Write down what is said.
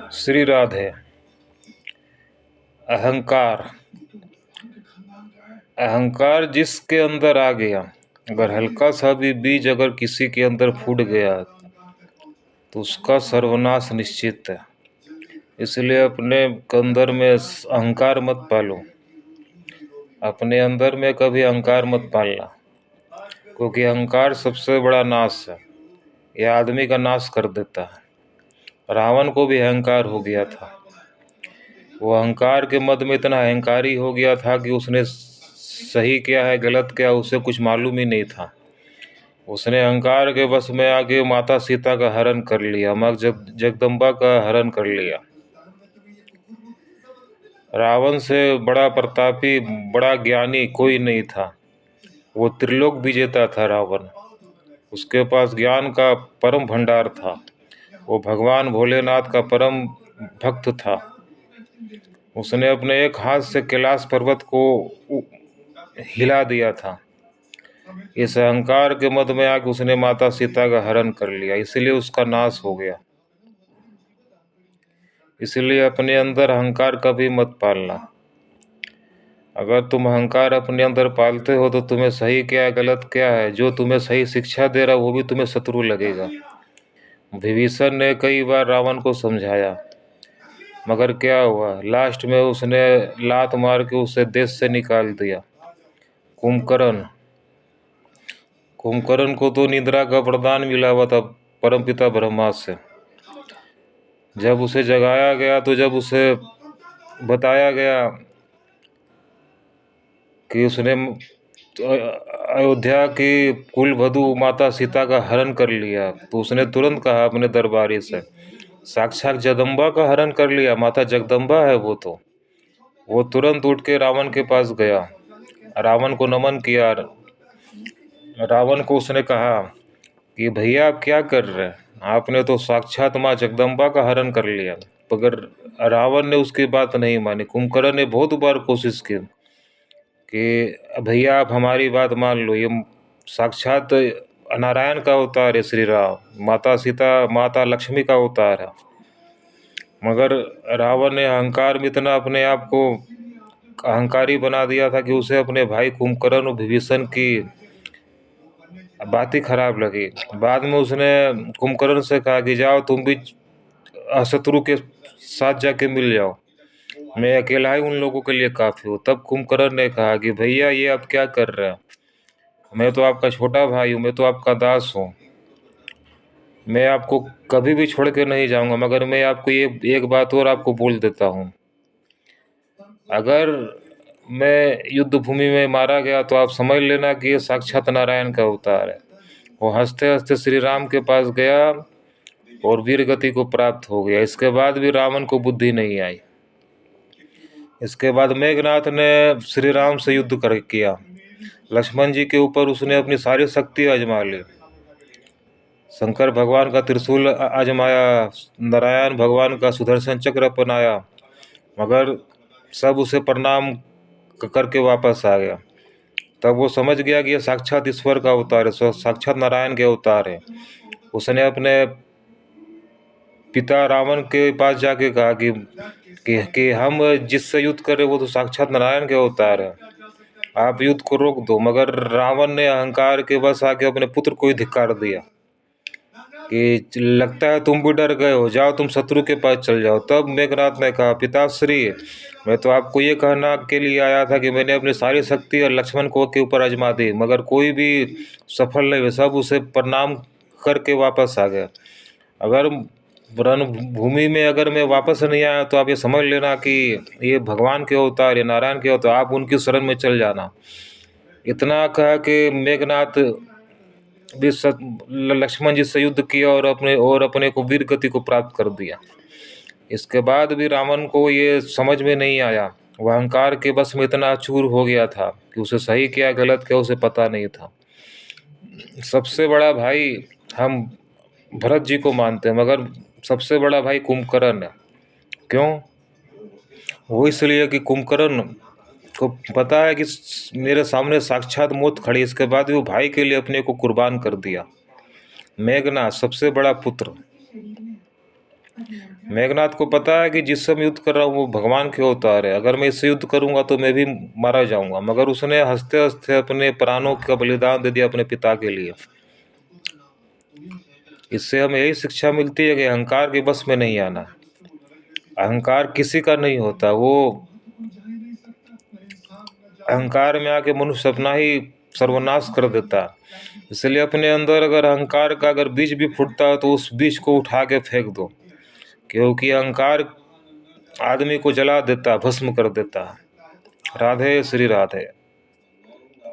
श्री राधे। अहंकार अहंकार जिसके अंदर आ गया, अगर हल्का सा भी बीज अगर किसी के अंदर फूट गया तो उसका सर्वनाश निश्चित है। इसलिए अपने अंदर में अहंकार मत पालो, अपने अंदर में कभी अहंकार मत पालना, क्योंकि अहंकार सबसे बड़ा नाश है। यह आदमी का नाश कर देता है। रावण को भी अहंकार हो गया था। वो अहंकार के मद में इतना अहंकारी हो गया था कि उसने सही क्या है गलत क्या उसे कुछ मालूम ही नहीं था। उसने अहंकार के बस में आके माता सीता का हरण कर लिया, माँ जगदम्बा का हरण कर लिया। रावण से बड़ा प्रतापी बड़ा ज्ञानी कोई नहीं था। वो त्रिलोक विजेता था रावण। उसके पास ज्ञान का परम भंडार था। वो भगवान भोलेनाथ का परम भक्त था। उसने अपने एक हाथ से कैलाश पर्वत को हिला दिया था। इस अहंकार के मद में आके उसने माता सीता का हरण कर लिया, इसलिए उसका नाश हो गया। इसलिए अपने अंदर अहंकार कभी मत पालना। अगर तुम अहंकार अपने अंदर पालते हो तो तुम्हें सही क्या है गलत क्या है, जो तुम्हें सही शिक्षा दे रहा वो भी तुम्हें शत्रु लगेगा। विभीषण ने कई बार रावण को समझाया, मगर क्या हुआ, लास्ट में उसने लात मार के उसे देश से निकाल दिया। कुंभकर्ण को तो निद्रा का वरदान मिला हुआ था परमपिता ब्रह्मा से। जब उसे जगाया गया तो जब उसे बताया गया कि उसने अयोध्या की कुल वधू माता सीता का हरण कर लिया, तो उसने तुरंत कहा अपने दरबारी से, साक्षात जगदम्बा का हरण कर लिया, माता जगदम्बा है वो तो। वो तुरंत उठ के रावण के पास गया, रावण को नमन किया। रावण को उसने कहा कि भैया आप क्या कर रहे हैं, आपने तो साक्षात माँ जगदम्बा का हरण कर लिया। मगर रावण ने उसकी बात नहीं मानी। कुंभकर्ण ने बहुत बार कोशिश की कि भैया आप हमारी बात मान लो, ये साक्षात नारायण का अवतार है श्री राम, माता सीता माता लक्ष्मी का अवतार है। मगर रावण ने अहंकार में इतना अपने आप को अहंकारी बना दिया था कि उसे अपने भाई कुंभकर्ण और विभीषण की बात ही खराब लगी। बाद में उसने कुंभकर्ण से कहा कि जाओ तुम भी शत्रु के साथ जाके मिल जाओ, मैं अकेला ही उन लोगों के लिए काफ़ी हूँ। तब कुंभकर्ण ने कहा कि भैया ये आप क्या कर रहे हैं, मैं तो आपका छोटा भाई हूँ, मैं तो आपका दास हूँ, मैं आपको कभी भी छोड़ के नहीं जाऊँगा। मगर मैं आपको ये एक बात और आपको बोल देता हूँ, अगर मैं युद्ध भूमि में मारा गया तो आप समझ लेना कि ये साक्षात नारायण का अवतार है। वो हंसते हंसते श्री राम के पास गया और वीर गति को प्राप्त हो गया। इसके बाद भी रावण को बुद्धि नहीं आई। इसके बाद मेघनाथ ने श्री राम से युद्ध किया। लक्ष्मण जी के ऊपर उसने अपनी सारी शक्ति आजमा ली। शंकर भगवान का त्रिशूल आजमाया, नारायण भगवान का सुदर्शन चक्र अपनाया, मगर सब उसे प्रणाम करके वापस आ गया। तब वो समझ गया कि ये साक्षात ईश्वर का अवतार है, साक्षात नारायण के अवतार है। उसने अपने पिता रावण के पास जाके कहा कि हम जिससे युद्ध कर रहे वो तो साक्षात नारायण के अवतार है, आप युद्ध को रोक दो। मगर रावण ने अहंकार के बस आके अपने पुत्र को ही धिक्कार दिया कि लगता है तुम भी डर गए हो, जाओ तुम शत्रु के पास चल जाओ। तब मेघनाथ ने कहा, पिताश्री मैं तो आपको ये कहना के लिए आया था कि मैंने अपनी सारी शक्ति और लक्ष्मण को के ऊपर आजमा दी, मगर कोई भी सफल नहीं हुए, सब उसे प्रणाम करके वापस आ गए। अगर रणभूमि में अगर मैं वापस नहीं आया तो आप ये समझ लेना कि ये भगवान के अवतार, ये नारायण के अवतार, आप उनकी शरण में चल जाना। इतना कहा कि मेघनाथ भी लक्ष्मण जी से युद्ध किया और अपने को वीर गति को प्राप्त कर दिया। इसके बाद भी रावण को ये समझ में नहीं आया। वह अहंकार के बस में इतना चूर हो गया था कि उसे सही क्या गलत क्या उसे पता नहीं था। सबसे बड़ा भाई हम भरत जी को मानते हैं, मगर सबसे बड़ा भाई कुंभकर्ण है। क्यों? वो इसलिए कि कुंभकर्ण को पता है कि मेरे सामने साक्षात मौत खड़ी, इसके बाद भी वो भाई के लिए अपने को कुर्बान कर दिया। मेघनाथ सबसे बड़ा पुत्र, मेघनाथ को पता है कि जिससे मैं युद्ध कर रहा हूँ वो भगवान के अवतार है, अगर मैं इससे युद्ध करूंगा तो मैं भी मारा जाऊंगा, मगर उसने हंसते हंसते अपने प्राणों का बलिदान दे दिया अपने पिता के लिए। इससे हमें यही शिक्षा मिलती है कि अहंकार के बस में नहीं आना। अहंकार किसी का नहीं होता, वो अहंकार में आके मनुष्य अपना ही सर्वनाश कर देता है। इसलिए अपने अंदर अगर अहंकार का अगर बीज भी फूटता है तो उस बीज को उठा के फेंक दो, क्योंकि अहंकार आदमी को जला देता, भस्म कर देता। राधे श्री राधे।